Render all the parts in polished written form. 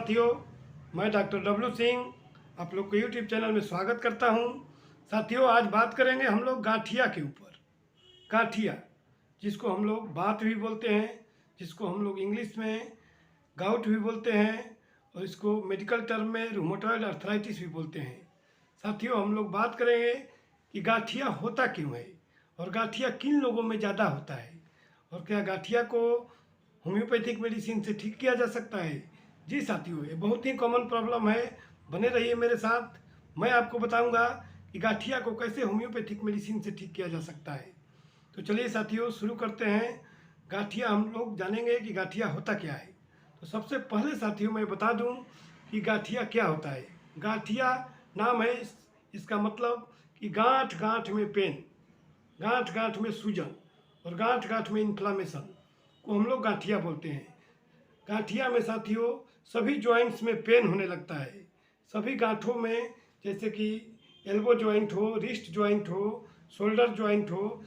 साथियों, मैं doctor W Singh आप लोग को यूट्यूब चैनल में स्वागत करता हूं। साथियों, आज बात करेंगे हम लोग गाठिया के ऊपर। गाठिया, जिसको हम लोग बात भी बोलते हैं, जिसको हम लोग इंग्लिश में गाउट भी बोलते हैं, और इसको मेडिकल टर्म में रूमेटॉइड अर्थराइटिस भी बोलते हैं। साथियों, हम लोग बात करेंगे कि गाठिया होता क्यों है और गाठिया किन लोगों में ज़्यादा होता है, और क्या गाठिया को होम्योपैथिक मेडिसिन से ठीक किया जा सकता है। जी साथियों, ये बहुत ही कॉमन प्रॉब्लम है। बने रहिए मेरे साथ, मैं आपको बताऊंगा कि गाठिया को कैसे होम्योपैथिक मेडिसिन से ठीक किया जा सकता है। तो चलिए साथियों, शुरू करते हैं। गाठिया हम लोग जानेंगे कि गाठिया होता क्या है। तो सबसे पहले साथियों मैं बता दूं कि गाठिया क्या होता है। गाठिया नाम है इसका मतलब कि गांठ गांठ में पेन, गांठ गांठ में सूजन और गांठ गांठ में इन्फ्लामेशन को हम लोग गाठिया बोलते हैं। गाठिया में साथियों सभी जॉइंट्स में पेन होने लगता है। सभी गांठों में, जैसे कि एल्बो जॉइंट हो, रिस्ट जॉइंट हो, शोल्डर जॉइंट हो,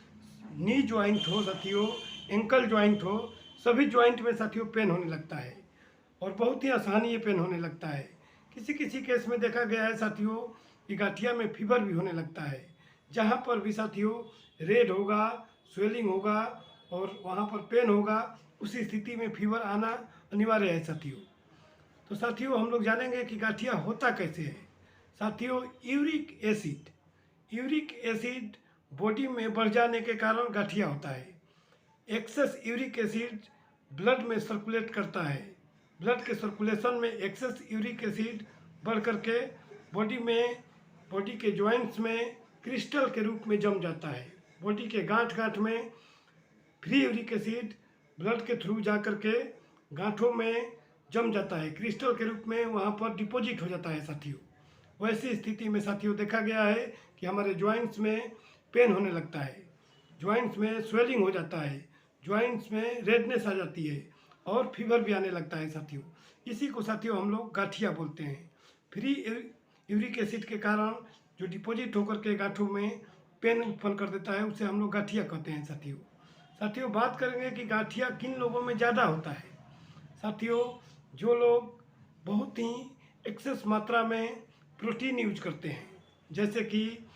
नी जॉइंट हो साथियों, एंकल जॉइंट हो, सभी जॉइंट में साथियों पेन होने लगता है और बहुत ही आसानी ये पेन होने लगता है। किसी किसी केस में देखा गया है साथियों कि गाठिया में फीवर भी होने लगता है। जहाँ पर भी साथियों रेड होगा, स्वेलिंग होगा और वहाँ पर पेन होगा, उसी स्थिति में फीवर आना अनिवार्य है साथियों। तो साथियों हम लोग जानेंगे कि गाठिया होता कैसे है। साथियों, यूरिक एसिड बॉडी में बढ़ जाने के कारण गाठिया होता है। एक्सेस यूरिक एसिड ब्लड में सर्कुलेट करता है। ब्लड के सर्कुलेशन में एक्सेस यूरिक एसिड बढ़ करके बॉडी के जॉइंट्स में क्रिस्टल के रूप में जम जाता है। बॉडी के गांठ गांठ में फ्री यूरिक एसिड ब्लड के थ्रू जा करके गांठों में जम जाता है, क्रिस्टल के रूप में वहाँ पर डिपॉजिट हो जाता है साथियों। वैसी स्थिति में साथियों देखा गया है कि हमारे जॉइंट्स में पेन होने लगता है, जॉइंट्स में स्वेलिंग हो जाता है, जॉइंट्स में रेडनेस आ जाती है और फीवर भी आने लगता है साथियों। इसी को साथियों हम लोग गाठिया बोलते हैं। फ्री यूरिक एसिड के कारण जो डिपॉजिट होकर के गांठों में पेन उत्पन्न कर देता है, उसे हम लोग गाठिया कहते हैं साथियों। साथियों बात करेंगे कि गाठिया किन लोगों में ज़्यादा होता है। साथियों, जो लोग बहुत ही एक्सेस मात्रा में प्रोटीन यूज करते हैं, जैसे कि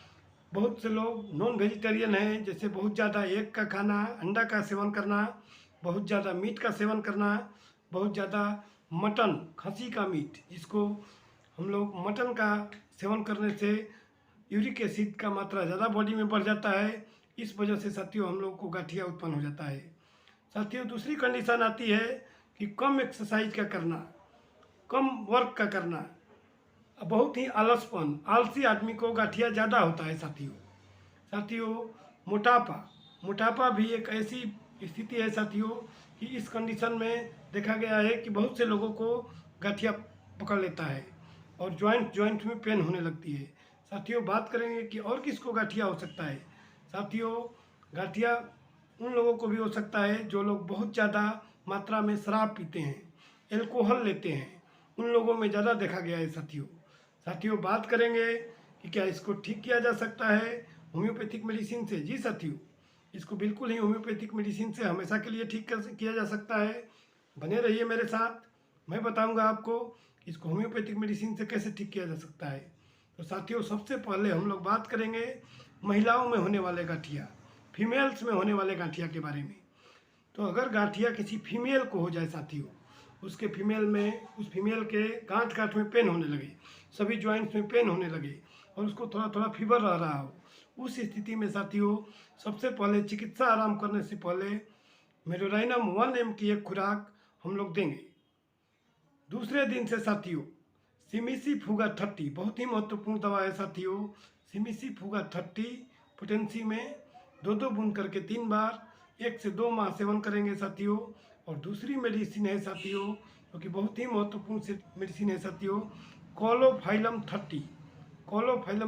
बहुत से लोग नॉन वेजिटेरियन हैं, जैसे बहुत ज़्यादा एग का खाना, अंडा का सेवन करना, बहुत ज़्यादा मीट का सेवन करना, बहुत ज़्यादा मटन, खसी का मीट, जिसको हम लोग मटन का सेवन करने से यूरिक एसिड का मात्रा ज़्यादा बॉडी में बढ़ जाता है। इस वजह से साथियों हम लोग को गाठिया उत्पन्न हो जाता है। साथियों दूसरी कंडीशन आती है कि कम एक्सरसाइज का करना, कम वर्क का करना, बहुत ही आलसी आदमी को गाठिया ज़्यादा होता है साथियों। साथियों मोटापा भी एक ऐसी स्थिति है साथियों कि इस कंडीशन में देखा गया है कि बहुत से लोगों को गाठिया पकड़ लेता है और जॉइंट में पेन होने लगती है। साथियों बात करेंगे कि और किसको गाठिया हो सकता है। साथियों, गाठिया उन लोगों को भी हो सकता है जो लोग बहुत ज़्यादा मात्रा में शराब पीते हैं, एल्कोहल लेते हैं, उन लोगों में ज़्यादा देखा गया है साथियों। साथियों बात करेंगे कि क्या इसको ठीक किया जा सकता है होम्योपैथिक मेडिसिन से। जी साथियों, इसको बिल्कुल ही होम्योपैथिक मेडिसिन से हमेशा के लिए ठीक किया जा सकता है। बने रहिए मेरे साथ, मैं बताऊंगा आपको कि इसको होम्योपैथिक मेडिसिन से कैसे ठीक किया जा सकता है। तो साथियों सबसे पहले हम लोग बात करेंगे महिलाओं में होने वाले गाठिया, फीमेल्स में होने वाले गाठिया के बारे में। तो अगर गाठिया किसी फीमेल को हो जाए साथियों, उस फीमेल के गांठ गांठ में पेन होने लगे, सभी जॉइंट्स में पेन होने लगे और उसको थोड़ा थोड़ा फीवर रह रहा हो, उस स्थिति में साथियों सबसे पहले चिकित्सा आराम करने से पहले मेडोराइनम 1 mg की एक खुराक हम लोग देंगे। दूसरे दिन से साथियों सिमिसी फुगा 30 बहुत ही महत्वपूर्ण दवा है साथियों। सिमिसी फुगा 30 पोटेंसी में 2-2 बूंद करके 3 बार 1 से 2 माह सेवन करेंगे साथियों। और दूसरी मेडिसिन है साथियों, जो कि बहुत ही महत्वपूर्ण मेडिसिन है साथियों, कोलोफाइलम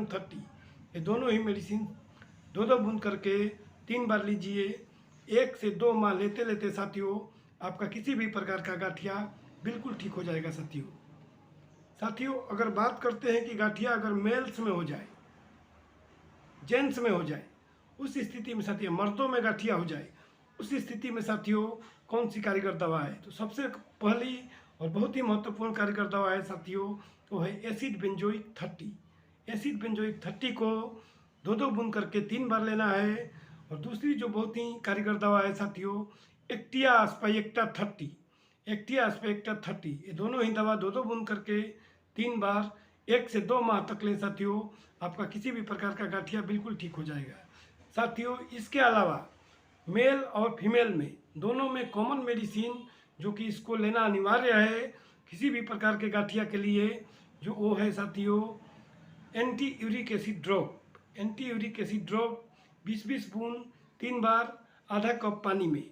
30। ये दोनों ही मेडिसिन 2-2 बूंद करके 3 बार लीजिए। 1 से 2 माह लेते लेते साथियों आपका किसी भी प्रकार का गाठिया बिल्कुल ठीक हो जाएगा साथियों। अगर बात करते हैं कि गाठिया अगर मेल्स में हो जाए, जेंट्स में हो जाए, उस स्थिति में साथियों, मर्दों में गाठिया हो जाए, उस स्थिति में साथियों कौन सी कारीगर दवा है। तो सबसे पहली और बहुत ही महत्वपूर्ण कार्यकर दवा है साथियों, तो है एसिड बेंजोइक 30। एसिड बेंजोइक 30 को 2-2 बूंद करके 3 बार लेना है। और दूसरी जो बहुत ही कार्यकर दवा है साथियों, एक्टिया एस्पाइक्टा 30। एक्टिया एस्पाइक्टा 30, ये दोनों ही दवा 2-2 बूंद करके 3 बार 1 से 2 माह तक लें साथियों, आपका किसी भी प्रकार का गठिया बिल्कुल ठीक हो जाएगा साथियों। इसके अलावा मेल और फीमेल में दोनों में कॉमन मेडिसिन जो कि इसको लेना अनिवार्य है किसी भी प्रकार के गठिया के लिए, जो वो है साथियों anti uric acid drop. Anti uric acid drop 20-20 बूंद 3 बार आधा कप पानी में।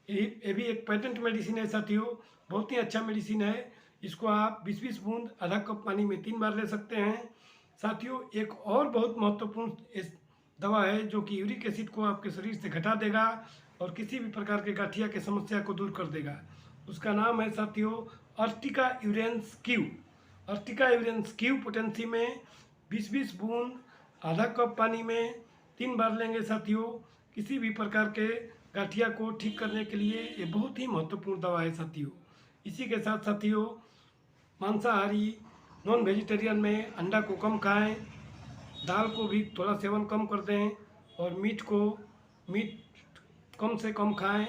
ये भी एक पेटेंट मेडिसिन है साथियों, बहुत ही अच्छा मेडिसिन है। इसको आप 20-20 बूंद आधा कप पानी में 3 बार ले सकते हैं साथियों। एक और बहुत महत्वपूर्ण दवा है जो कि यूरिक एसिड को आपके शरीर से घटा देगा और किसी भी प्रकार के गठिया की समस्या को दूर कर देगा। उसका नाम है साथियों Ertiga urens Q. Ertiga urens Q potency में 20-20 बूंद आधा कप पानी में 3 बार लेंगे साथियों। किसी भी प्रकार के गठिया को ठीक करने के लिए ये बहुत ही महत्वपूर्ण दवा है साथियों। इसी के साथ साथियों मांसाहारी नॉन वेजिटेरियन में अंडा को कम खाएं, दाल को भी थोड़ा सेवन कम कर दें और मीट कम से कम खाएं,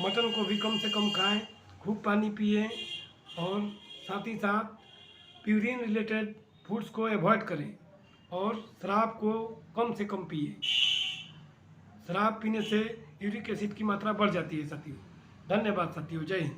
मटन को भी कम से कम खाएं, खूब पानी पिएं और साथ ही साथ प्यूरिन रिलेटेड फूड्स को अवॉइड करें और शराब को कम से कम पिए। शराब पीने से यूरिक एसिड की मात्रा बढ़ जाती है साथियों। धन्यवाद साथियों, जय हिंद।